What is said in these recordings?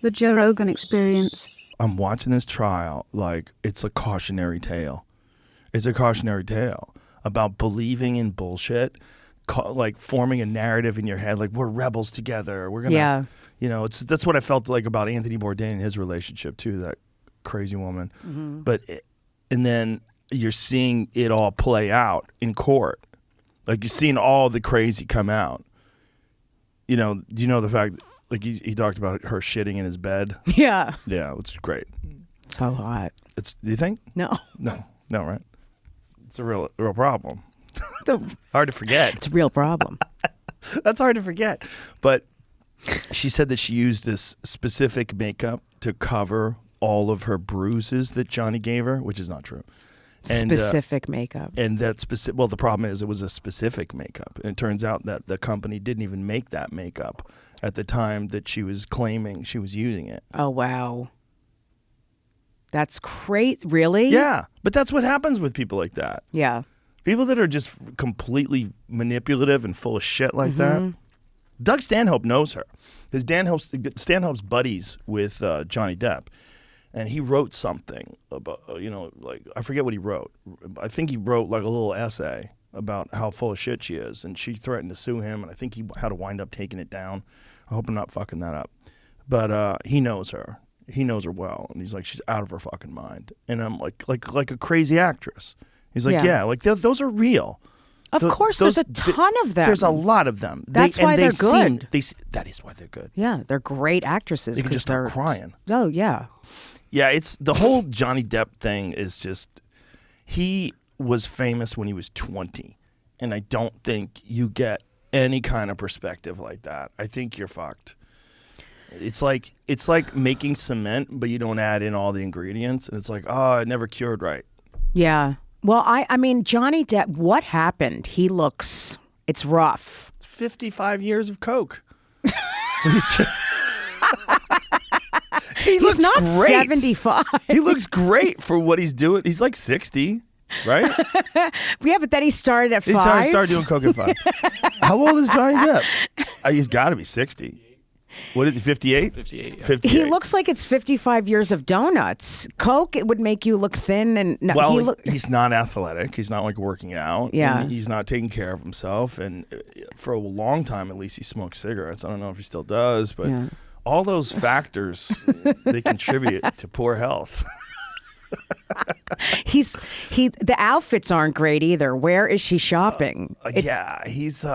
The Joe Rogan Experience. I'm watching this trial like it's a cautionary tale. It's a cautionary tale about believing in bullshit, like forming a narrative in your head, like we're rebels together. We're gonna, you know, that's what I felt like about Anthony Bourdain and his relationship too, that crazy woman. And then you're seeing it all play out in court. Like you're seeing all the crazy come out. You know, do you know the fact, like he talked about her shitting in his bed? Yeah. Yeah, it's great. So hot. Do you think? No. No, right? It's a real problem. Hard to forget. It's a real problem. That's hard to forget. But she said that she used this specific makeup to cover all of her bruises that Johnny gave her, which is not true. And, specific makeup. And that specific. Well, the problem is it was a specific makeup, and it turns out that the company didn't even make that makeup at the time that she was claiming she was using it. Oh wow, that's crazy. Really? Yeah, but that's what happens with people like that. Yeah, people that are just completely manipulative and full of shit like that. Doug Stanhope knows her, because Stanhope's buddies with Johnny Depp. And he wrote something about, you know, like, I forget what he wrote. I think he wrote like a little essay about how full of shit she is. And she threatened to sue him. And I think he had to wind up taking it down. I hope I'm not fucking that up. But he knows her. He knows her well. And he's like, she's out of her fucking mind. And I'm like a crazy actress. He's like, yeah, like those are real. Of course, there's a ton of them. There's a lot of them. That's why they're good. That is why they're good. Yeah, they're great actresses. They can just start crying. Oh, yeah. Yeah, it's the whole Johnny Depp thing is just, he was famous when he was 20, and I don't think you get any kind of perspective like that. I think you're fucked. It's like making cement, but you don't add in all the ingredients, and it's like, oh, it never cured right. Yeah. Well, I mean, Johnny Depp, what happened? It's rough. It's 55 years of coke. He's not great. 75. He looks great for what he's doing. He's like 60, right? Yeah, but then he started at 5. He started doing coke at 5. How old is Johnny Depp? He's got to be 60. What is he, 58? 58, yeah. 58. He looks like it's 55 years of donuts. Coke, it would make you look thin. And no, well, he's not athletic. He's not like working out. Yeah. And he's not taking care of himself. And for a long time, at least, he smoked cigarettes. I don't know if he still does, but all those factors, they contribute to poor health. The outfits aren't great either. Where is she shopping? He's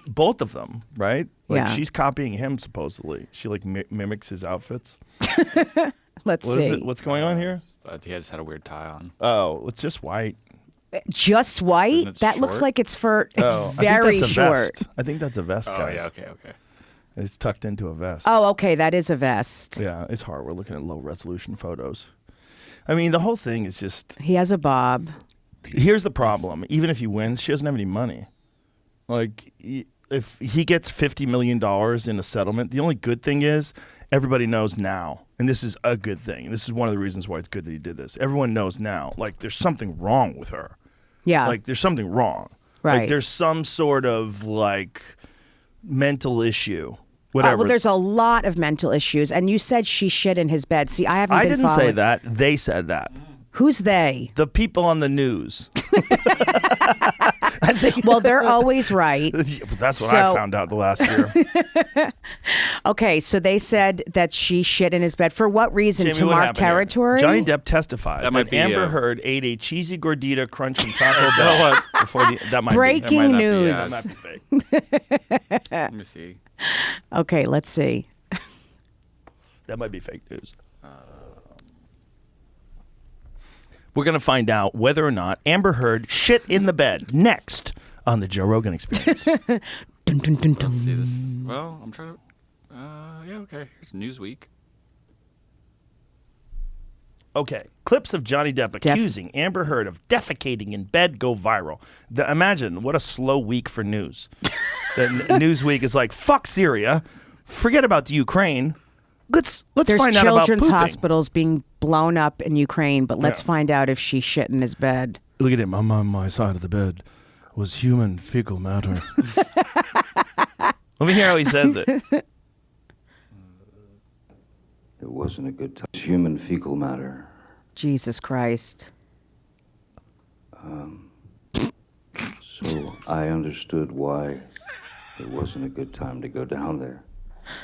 both of them, right? Like she's copying him supposedly. She like mimics his outfits. Let's see. What's going on here? He just had a weird tie on. Oh, it's just white. Just white? That short? looks like it's very short. I think that's a vest, guys. Oh, yeah, okay. It's tucked into a vest. Oh, okay, that is a vest. Yeah, it's hard. We're looking at low resolution photos. I mean, the whole thing is just... He has a bob. Here's the problem. Even if he wins, she doesn't have any money. Like, if he gets $50 million in a settlement, the only good thing is everybody knows now. And this is a good thing. This is one of the reasons why it's good that he did this. Everyone knows now. Like, there's something wrong with her. Yeah. Like, there's something wrong. Right. Like, there's some sort of, like, mental issue. Whatever. Well, there's a lot of mental issues. And you said she shit in his bed. See, I didn't say that. They said that. Who's they? The people on the news. Well, they're always right. That's what I found out the last year. Okay, so they said that she shit in his bed. For what reason? Jamie, to mark territory? Johnny Depp testifies that Amber Heard ate a cheesy gordita crunch from Taco Bell. That might Breaking be. news. That might be fake. Let me see. Okay, let's see. That might be fake news. We're going to find out whether or not Amber Heard shit in the bed next on the Joe Rogan Experience. Dun, dun, dun, dun. Let's see this. Well, I'm trying to... yeah, okay. Here's Newsweek. Okay. Clips of Johnny Depp accusing Amber Heard of defecating in bed go viral. Imagine what a slow week for news. Newsweek is like, fuck Syria. Forget about the Ukraine. Let's find out about pooping. There's children's hospitals being blown up in Ukraine, but let's find out if she shit in his bed. Look at him. I'm on my side of the bed. Was human fecal matter. Let me hear how he says it. It wasn't a good time. Human fecal matter. Jesus Christ. So I understood why it wasn't a good time to go down there.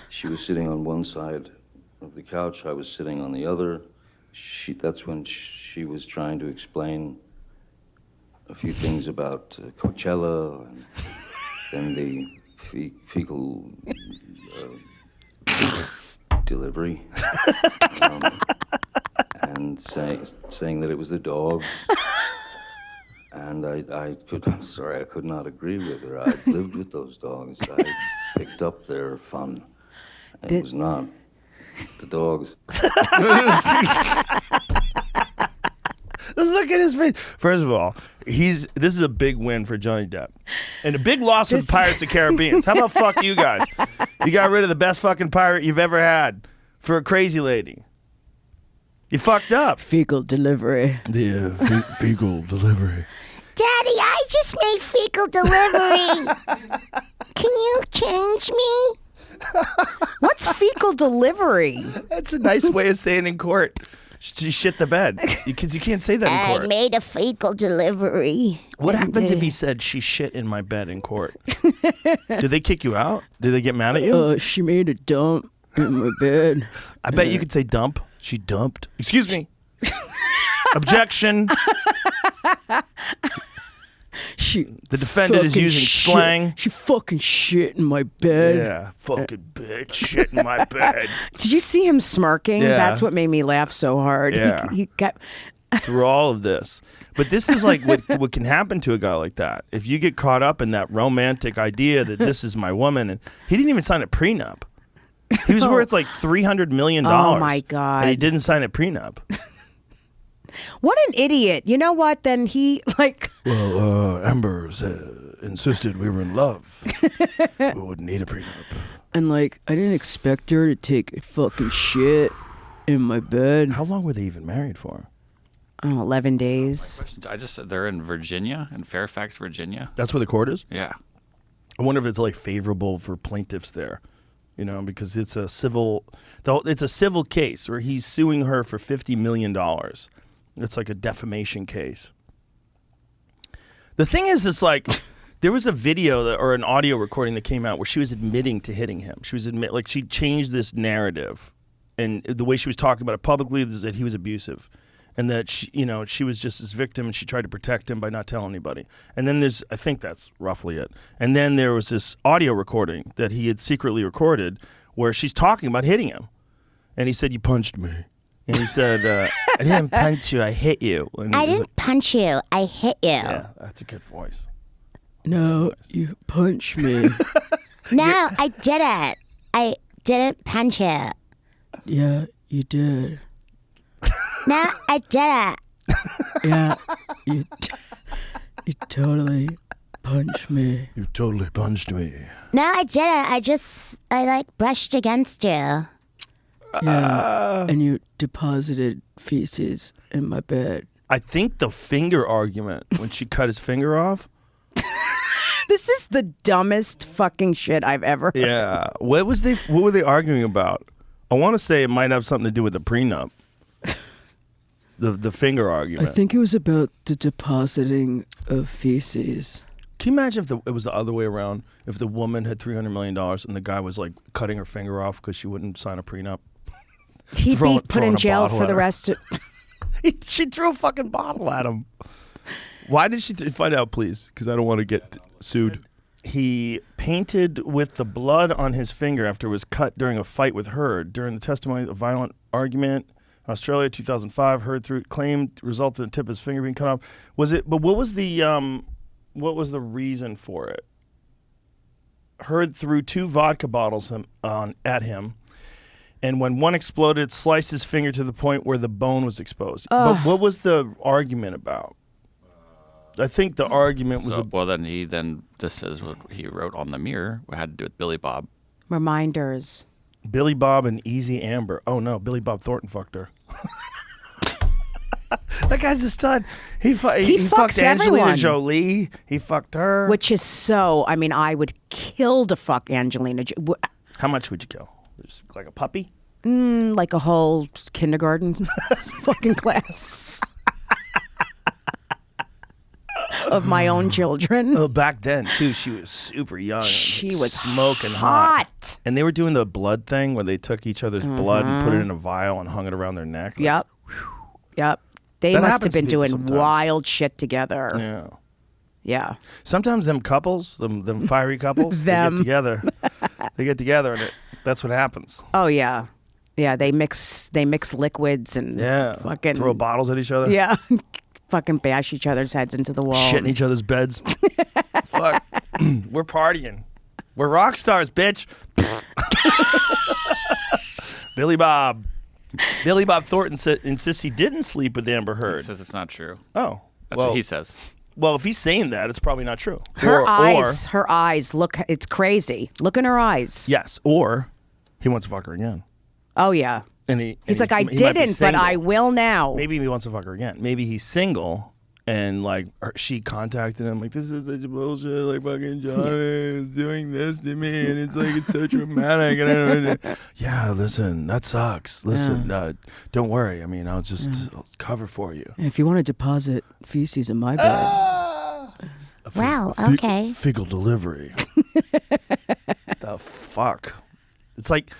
She was sitting on one side of the couch, I was sitting on the other. That's when she was trying to explain a few things about Coachella and then the fecal delivery, and saying that it was the dogs. And I could not agree with her. I lived with those dogs. I picked up their fun. It was not the dogs. Look at his face. First of all, this is a big win for Johnny Depp. And a big loss for the Pirates of the Caribbean. How about fuck you guys? You got rid of the best fucking pirate you've ever had for a crazy lady. You fucked up. Fecal delivery. Yeah, fecal delivery. Daddy, I just made fecal delivery. Can you change me? What's fecal delivery? That's a nice way of saying in court. She shit the bed. Because you can't say that in I court. made a fecal delivery. What happens if he said she shit in my bed in court? Do they kick you out? Do they get mad at you? She made a dump in my bed. I bet you could say dump. She dumped. Excuse me. Objection. The defendant is using slang. She fucking shit in my bed. Yeah, fucking bitch, shit in my bed. Did you see him smirking? Yeah. That's what made me laugh so hard. Yeah. He got Through all of this. But this is like what can happen to a guy like that. If you get caught up in that romantic idea that this is my woman, and he didn't even sign a prenup. He was worth like $300 million. Oh my God. And he didn't sign a prenup. What an idiot. You know what? Then he like Well, Amber insisted we were in love. We wouldn't need a prenup. and like I didn't expect her to take a fucking shit in my bed. How long were they even married for? I don't know, 11 days. I just said they're in Virginia, in Fairfax, Virginia. That's where the court is? Yeah. I wonder if it's like favorable for plaintiffs there. You know, because it's a civil case where he's suing her for $50 million. It's like a defamation case. The thing is, it's like there was a video or an audio recording that came out where she was admitting to hitting him. She was she changed this narrative, and the way she was talking about it publicly is that he was abusive, and that she was just his victim, and she tried to protect him by not telling anybody. And then I think that's roughly it. And then there was this audio recording that he had secretly recorded where she's talking about hitting him, and he said, "You punched me." And he said, I didn't punch you, I hit you. And I didn't punch you, I hit you. Yeah, that's a good voice. No, you punched me. No, I didn't. I didn't punch you. Yeah, you did. No, I didn't. Yeah, you totally punched me. You totally punched me. No, I didn't. I like brushed against you. Yeah, and you deposited feces in my bed. I think the finger argument, when she cut his finger off. This is the dumbest fucking shit I've ever heard. Yeah. What were they arguing about? I want to say it might have something to do with the prenup. The finger argument. I think it was about the depositing of feces. Can you imagine if it was the other way around? If the woman had $300 million and the guy was like cutting her finger off because she wouldn't sign a prenup? He'd be put in jail for the rest of... She threw a fucking bottle at him. Why did she find out, please? Because I don't want to get sued. He painted with the blood on his finger after it was cut during a fight with Heard. During the testimony, a violent argument, Australia, 2005, Heard claimed resulted in the tip of his finger being cut off. But what was the reason for it? Heard threw 2 vodka bottles at him. And when one exploded, it sliced his finger to the point where the bone was exposed. But what was the argument about? I think the argument was... this is what he wrote on the mirror. It had to do with Billy Bob. Reminders. Billy Bob and Easy Amber. Oh, no, Billy Bob Thornton fucked her. That guy's a stud. He fucked Angelina everyone. Jolie. He fucked her. Which is so... I would kill to fuck Angelina Jolie. How much would you kill? Just like a puppy? Like a whole kindergarten fucking class of my own children. Oh, back then too, she was super young. She and was smoking hot. And they were doing the blood thing where they took each other's blood and put it in a vial and hung it around their neck. Like, Yep. Yep. They That must happens have been to people doing sometimes. wild shit together. Yeah. Yeah. Sometimes them couples, them fiery couples, Them. they get together. They get together, and that's what happens. Oh yeah. Yeah, they mix liquids and Yeah. fucking Throw bottles at each other. Yeah. Fucking bash each other's heads into the wall. Shit in each other's beds. Fuck. We're partying. We're rock stars, bitch. Billy Bob Thornton insists he didn't sleep with Amber He Heard. says it's not true. Oh. That's well, what he says. Well, if he's saying that, it's probably not true. Her eyes look, it's crazy. Look in her eyes. Yes, or he wants to fuck her again. Oh yeah. And He's like, I he might be didn't, but I single. will now. Maybe he wants to fuck her again. Maybe he's single and like she contacted him like, this is such bullshit. Like fucking John is doing this to me, and it's like it's so traumatic. And I don't yeah, listen, that sucks. Listen, don't worry. I mean, I'll cover for you. If you want to deposit feces in my bed. Wow, okay. Fecal delivery. The fuck? It's like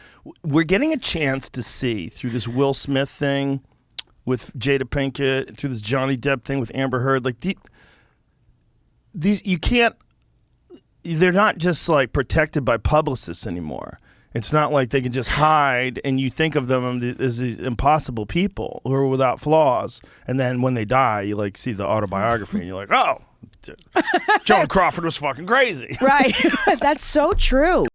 we're getting a chance to see through this Will Smith thing with Jada Pinkett, through this Johnny Depp thing with Amber Heard. Like these, you can't. They're not just like protected by publicists anymore. It's not like they can just hide and you think of them as these impossible people who are without flaws, and then when they die, you like see the autobiography and you're like, oh, Joan Crawford was fucking crazy. Right. That's so true.